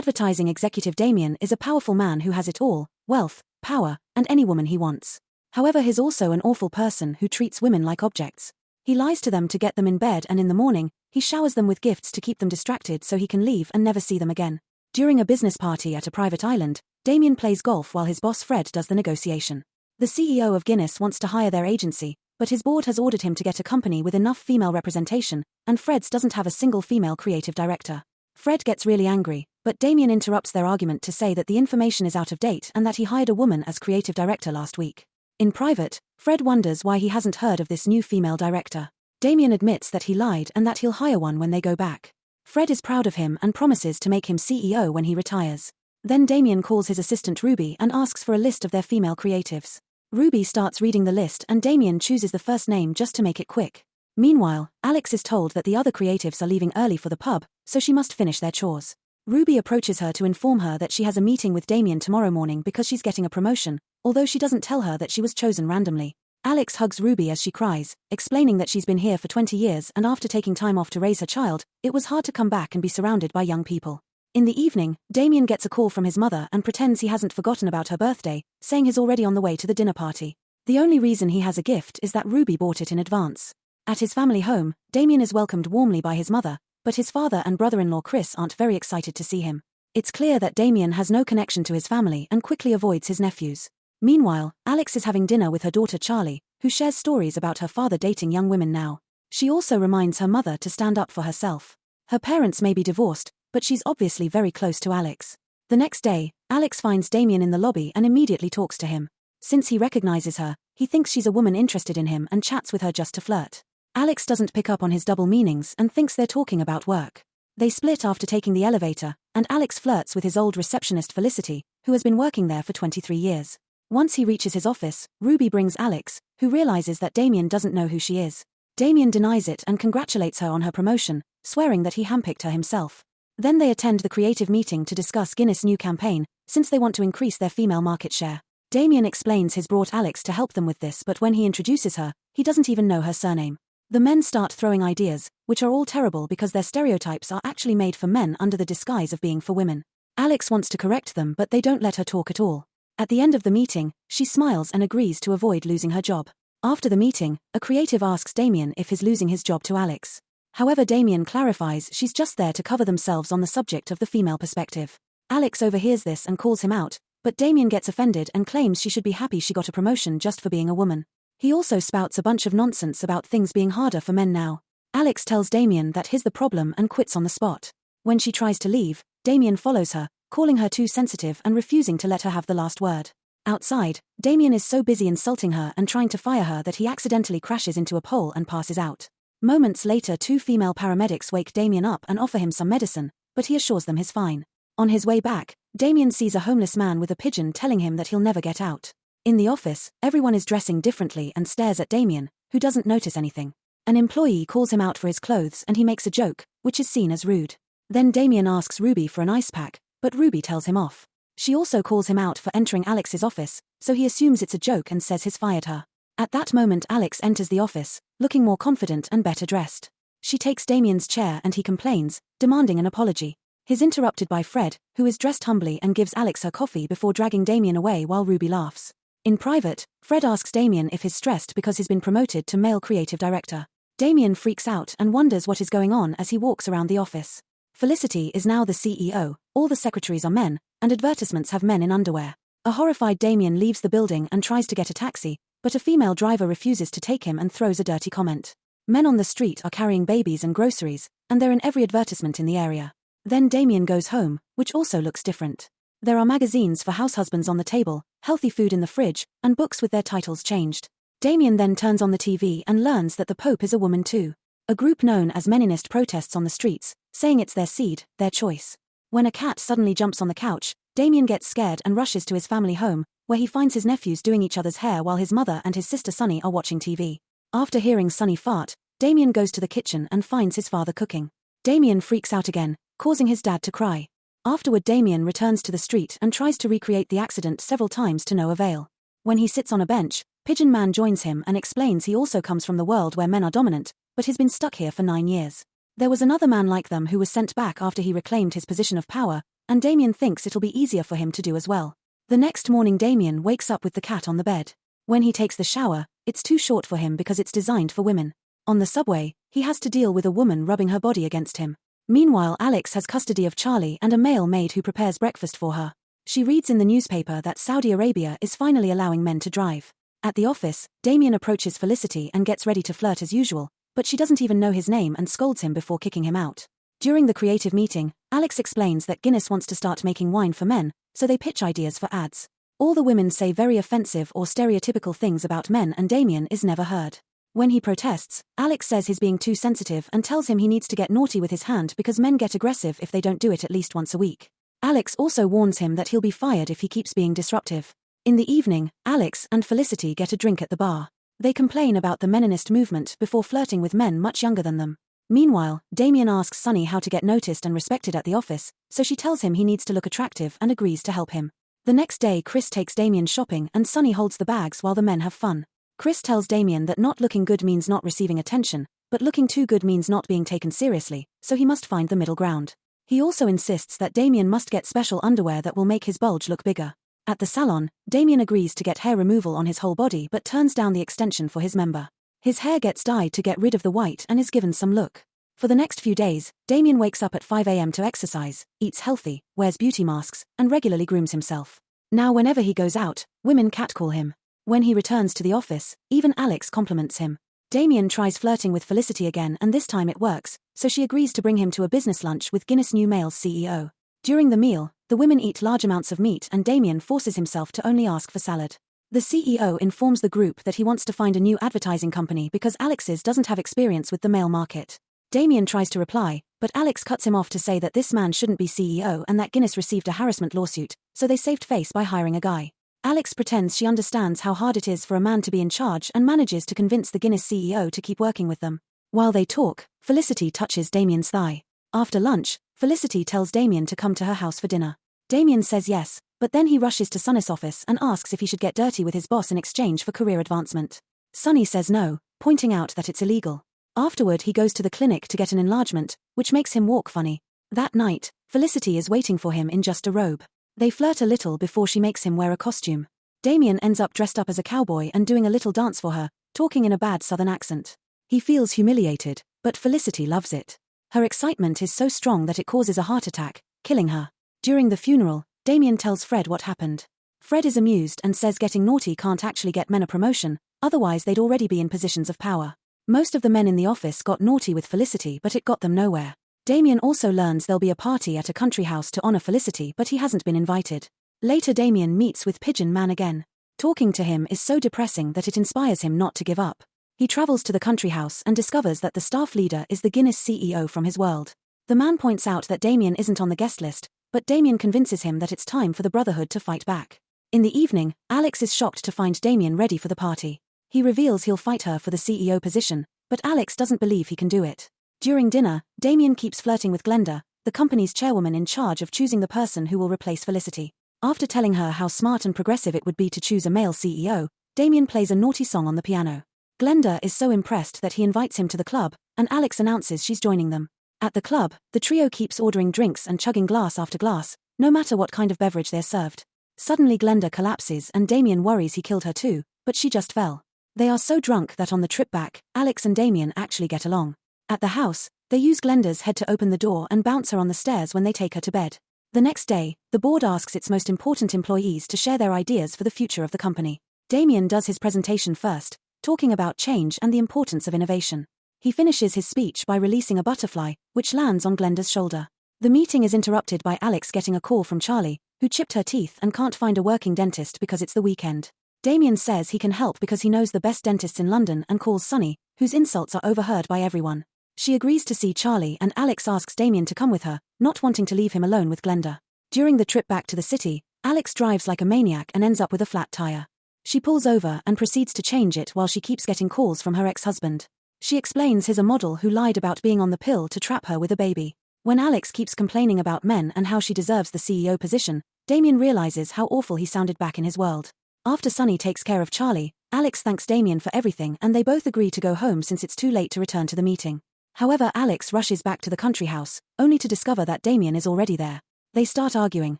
Advertising executive Damien is a powerful man who has it all: wealth, power, and any woman he wants. However, he's also an awful person who treats women like objects. He lies to them to get them in bed, and in the morning, he showers them with gifts to keep them distracted so he can leave and never see them again. During a business party at a private island, Damien plays golf while his boss Fred does the negotiation. The CEO of Guinness wants to hire their agency, but his board has ordered him to get a company with enough female representation, and Fred's doesn't have a single female creative director. Fred gets really angry, but Damien interrupts their argument to say that the information is out of date and that he hired a woman as creative director last week. In private, Fred wonders why he hasn't heard of this new female director. Damien admits that he lied and that he'll hire one when they go back. Fred is proud of him and promises to make him CEO when he retires. Then Damien calls his assistant Ruby and asks for a list of their female creatives. Ruby starts reading the list and Damien chooses the first name just to make it quick. Meanwhile, Alex is told that the other creatives are leaving early for the pub, so she must finish their chores. Ruby approaches her to inform her that she has a meeting with Damien tomorrow morning because she's getting a promotion, although she doesn't tell her that she was chosen randomly. Alex hugs Ruby as she cries, explaining that she's been here for 20 years and after taking time off to raise her child, it was hard to come back and be surrounded by young people. In the evening, Damien gets a call from his mother and pretends he hasn't forgotten about her birthday, saying he's already on the way to the dinner party. The only reason he has a gift is that Ruby bought it in advance. At his family home, Damien is welcomed warmly by his mother, but his father and brother-in-law Chris aren't very excited to see him. It's clear that Damien has no connection to his family and quickly avoids his nephews. Meanwhile, Alex is having dinner with her daughter Charlie, who shares stories about her father dating young women now. She also reminds her mother to stand up for herself. Her parents may be divorced, but she's obviously very close to Alex. The next day, Alex finds Damien in the lobby and immediately talks to him. Since he recognizes her, he thinks she's a woman interested in him and chats with her just to flirt. Alex doesn't pick up on his double meanings and thinks they're talking about work. They split after taking the elevator, and Alex flirts with his old receptionist Felicity, who has been working there for 23 years. Once he reaches his office, Ruby brings Alex, who realizes that Damien doesn't know who she is. Damien denies it and congratulates her on her promotion, swearing that he handpicked her himself. Then they attend the creative meeting to discuss Guinness' new campaign, since they want to increase their female market share. Damien explains he's brought Alex to help them with this, but when he introduces her, he doesn't even know her surname. The men start throwing ideas, which are all terrible because their stereotypes are actually made for men under the disguise of being for women. Alex wants to correct them, but they don't let her talk at all. At the end of the meeting, she smiles and agrees to avoid losing her job. After the meeting, a creative asks Damien if he's losing his job to Alex. However, Damien clarifies she's just there to cover themselves on the subject of the female perspective. Alex overhears this and calls him out, but Damien gets offended and claims she should be happy she got a promotion just for being a woman. He also spouts a bunch of nonsense about things being harder for men now. Alex tells Damien that he's the problem and quits on the spot. When she tries to leave, Damien follows her, calling her too sensitive and refusing to let her have the last word. Outside, Damien is so busy insulting her and trying to fire her that he accidentally crashes into a pole and passes out. Moments later, two female paramedics wake Damien up and offer him some medicine, but he assures them he's fine. On his way back, Damien sees a homeless man with a pigeon telling him that he'll never get out. In the office, everyone is dressing differently and stares at Damien, who doesn't notice anything. An employee calls him out for his clothes and he makes a joke, which is seen as rude. Then Damien asks Ruby for an ice pack, but Ruby tells him off. She also calls him out for entering Alex's office, so he assumes it's a joke and says he's fired her. At that moment, Alex enters the office, looking more confident and better dressed. She takes Damien's chair and he complains, demanding an apology. He's interrupted by Fred, who is dressed humbly and gives Alex her coffee before dragging Damien away while Ruby laughs. In private, Fred asks Damien if he's stressed because he's been promoted to male creative director. Damien freaks out and wonders what is going on as he walks around the office. Felicity is now the CEO, all the secretaries are men, and advertisements have men in underwear. A horrified Damien leaves the building and tries to get a taxi, but a female driver refuses to take him and throws a dirty comment. Men on the street are carrying babies and groceries, and they're in every advertisement in the area. Then Damien goes home, which also looks different. There are magazines for house husbands on the table, healthy food in the fridge, and books with their titles changed. Damien then turns on the TV and learns that the Pope is a woman too. A group known as Meninist protests on the streets, saying it's their seed, their choice. When a cat suddenly jumps on the couch, Damien gets scared and rushes to his family home, where he finds his nephews doing each other's hair while his mother and his sister Sunny are watching TV. After hearing Sunny fart, Damien goes to the kitchen and finds his father cooking. Damien freaks out again, causing his dad to cry. Afterward, Damien returns to the street and tries to recreate the accident several times to no avail. When he sits on a bench, Pigeon Man joins him and explains he also comes from the world where men are dominant, but he's been stuck here for 9 years. There was another man like them who was sent back after he reclaimed his position of power, and Damien thinks it'll be easier for him to do as well. The next morning Damien wakes up with the cat on the bed. When he takes the shower, it's too short for him because it's designed for women. On the subway, he has to deal with a woman rubbing her body against him. Meanwhile, Alex has custody of Charlie and a male maid who prepares breakfast for her. She reads in the newspaper that Saudi Arabia is finally allowing men to drive. At the office, Damien approaches Felicity and gets ready to flirt as usual, but she doesn't even know his name and scolds him before kicking him out. During the creative meeting, Alex explains that Guinness wants to start making wine for men, so they pitch ideas for ads. All the women say very offensive or stereotypical things about men and Damien is never heard. When he protests, Alex says he's being too sensitive and tells him he needs to get naughty with his hand because men get aggressive if they don't do it at least once a week. Alex also warns him that he'll be fired if he keeps being disruptive. In the evening, Alex and Felicity get a drink at the bar. They complain about the meninist movement before flirting with men much younger than them. Meanwhile, Damien asks Sunny how to get noticed and respected at the office, so she tells him he needs to look attractive and agrees to help him. The next day Chris takes Damien shopping and Sunny holds the bags while the men have fun. Chris tells Damien that not looking good means not receiving attention, but looking too good means not being taken seriously, so he must find the middle ground. He also insists that Damien must get special underwear that will make his bulge look bigger. At the salon, Damien agrees to get hair removal on his whole body but turns down the extension for his member. His hair gets dyed to get rid of the white and is given some look. For the next few days, Damien wakes up at 5 a.m. to exercise, eats healthy, wears beauty masks, and regularly grooms himself. Now whenever he goes out, women catcall him. When he returns to the office, even Alex compliments him. Damien tries flirting with Felicity again and this time it works, so she agrees to bring him to a business lunch with Guinness New Mail's CEO. During the meal, the women eat large amounts of meat and Damien forces himself to only ask for salad. The CEO informs the group that he wants to find a new advertising company because Alex's doesn't have experience with the mail market. Damien tries to reply, but Alex cuts him off to say that this man shouldn't be CEO and that Guinness received a harassment lawsuit, so they saved face by hiring a guy. Alex pretends she understands how hard it is for a man to be in charge and manages to convince the Guinness CEO to keep working with them. While they talk, Felicity touches Damien's thigh. After lunch, Felicity tells Damien to come to her house for dinner. Damien says yes, but then he rushes to Sunny's office and asks if he should get dirty with his boss in exchange for career advancement. Sunny says no, pointing out that it's illegal. Afterward he goes to the clinic to get an enlargement, which makes him walk funny. That night, Felicity is waiting for him in just a robe. They flirt a little before she makes him wear a costume. Damien ends up dressed up as a cowboy and doing a little dance for her, talking in a bad southern accent. He feels humiliated, but Felicity loves it. Her excitement is so strong that it causes a heart attack, killing her. During the funeral, Damien tells Fred what happened. Fred is amused and says getting naughty can't actually get men a promotion, otherwise they'd already be in positions of power. Most of the men in the office got naughty with Felicity but it got them nowhere. Damien also learns there'll be a party at a country house to honor Felicity but he hasn't been invited. Later Damien meets with Pigeon Man again. Talking to him is so depressing that it inspires him not to give up. He travels to the country house and discovers that the staff leader is the Guinness CEO from his world. The man points out that Damien isn't on the guest list, but Damien convinces him that it's time for the Brotherhood to fight back. In the evening, Alex is shocked to find Damien ready for the party. He reveals he'll fight her for the CEO position, but Alex doesn't believe he can do it. During dinner, Damien keeps flirting with Glenda, the company's chairwoman in charge of choosing the person who will replace Felicity. After telling her how smart and progressive it would be to choose a male CEO, Damien plays a naughty song on the piano. Glenda is so impressed that he invites him to the club, and Alex announces she's joining them. At the club, the trio keeps ordering drinks and chugging glass after glass, no matter what kind of beverage they're served. Suddenly Glenda collapses and Damien worries he killed her too, but she just fell. They are so drunk that on the trip back, Alex and Damien actually get along. At the house, they use Glenda's head to open the door and bounce her on the stairs when they take her to bed. The next day, the board asks its most important employees to share their ideas for the future of the company. Damien does his presentation first, talking about change and the importance of innovation. He finishes his speech by releasing a butterfly, which lands on Glenda's shoulder. The meeting is interrupted by Alex getting a call from Charlie, who chipped her teeth and can't find a working dentist because it's the weekend. Damien says he can help because he knows the best dentists in London and calls Sunny, whose insults are overheard by everyone. She agrees to see Charlie and Alex asks Damien to come with her, not wanting to leave him alone with Glenda. During the trip back to the city, Alex drives like a maniac and ends up with a flat tire. She pulls over and proceeds to change it while she keeps getting calls from her ex-husband. She explains he's a model who lied about being on the pill to trap her with a baby. When Alex keeps complaining about men and how she deserves the CEO position, Damien realizes how awful he sounded back in his world. After Sunny takes care of Charlie, Alex thanks Damien for everything and they both agree to go home since it's too late to return to the meeting. However, Alex rushes back to the country house, only to discover that Damien is already there. They start arguing,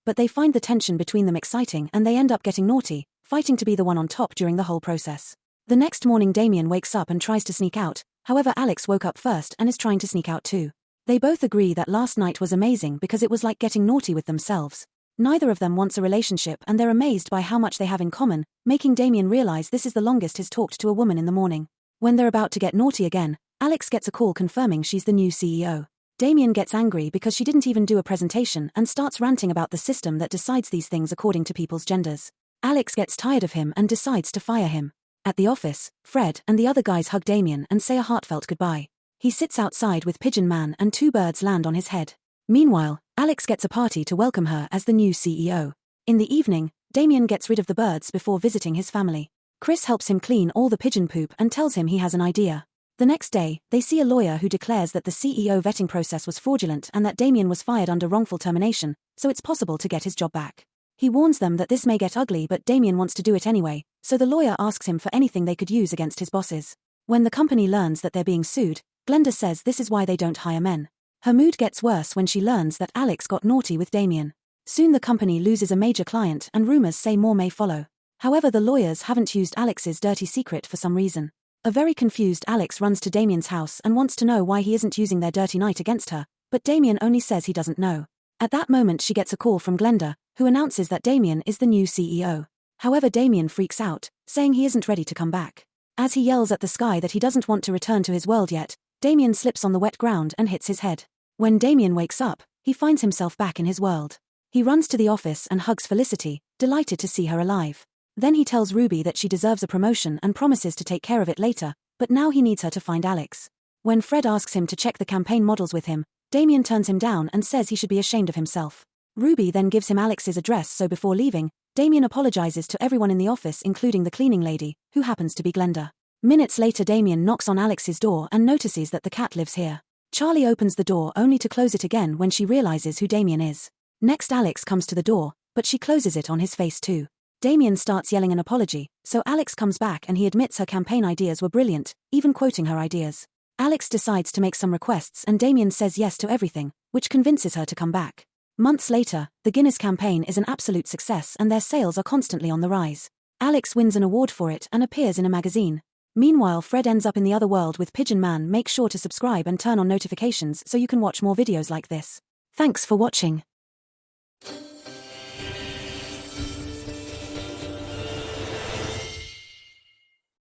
but they find the tension between them exciting and they end up getting naughty, fighting to be the one on top during the whole process. The next morning Damien wakes up and tries to sneak out, however Alex woke up first and is trying to sneak out too. They both agree that last night was amazing because it was like getting naughty with themselves. Neither of them wants a relationship and they're amazed by how much they have in common, making Damien realize this is the longest he's talked to a woman in the morning. When they're about to get naughty again, Alex gets a call confirming she's the new CEO. Damien gets angry because she didn't even do a presentation and starts ranting about the system that decides these things according to people's genders. Alex gets tired of him and decides to fire him. At the office, Fred and the other guys hug Damien and say a heartfelt goodbye. He sits outside with Pigeon Man and 2 birds land on his head. Meanwhile, Alex gets a party to welcome her as the new CEO. In the evening, Damien gets rid of the birds before visiting his family. Chris helps him clean all the pigeon poop and tells him he has an idea. The next day, they see a lawyer who declares that the CEO vetting process was fraudulent and that Damien was fired under wrongful termination, so it's possible to get his job back. He warns them that this may get ugly but Damien wants to do it anyway, so the lawyer asks him for anything they could use against his bosses. When the company learns that they're being sued, Glenda says this is why they don't hire men. Her mood gets worse when she learns that Alex got naughty with Damien. Soon the company loses a major client and rumors say more may follow. However, the lawyers haven't used Alex's dirty secret for some reason. A very confused Alex runs to Damien's house and wants to know why he isn't using their dirty night against her, but Damien only says he doesn't know. At that moment she gets a call from Glenda, who announces that Damien is the new CEO. However, Damien freaks out, saying he isn't ready to come back. As he yells at the sky that he doesn't want to return to his world yet, Damien slips on the wet ground and hits his head. When Damien wakes up, he finds himself back in his world. He runs to the office and hugs Felicity, delighted to see her alive. Then he tells Ruby that she deserves a promotion and promises to take care of it later, but now he needs her to find Alex. When Fred asks him to check the campaign models with him, Damien turns him down and says he should be ashamed of himself. Ruby then gives him Alex's address, so before leaving, Damien apologizes to everyone in the office including the cleaning lady, who happens to be Glenda. Minutes later Damien knocks on Alex's door and notices that the cat lives here. Charlie opens the door only to close it again when she realizes who Damien is. Next Alex comes to the door, but she closes it on his face too. Damien starts yelling an apology, so Alex comes back and he admits her campaign ideas were brilliant, even quoting her ideas. Alex decides to make some requests and Damien says yes to everything, which convinces her to come back. Months later, the Guinness campaign is an absolute success and their sales are constantly on the rise. Alex wins an award for it and appears in a magazine. Meanwhile, Fred ends up in the other world with Pigeon Man. Make sure to subscribe and turn on notifications so you can watch more videos like this. Thanks for watching.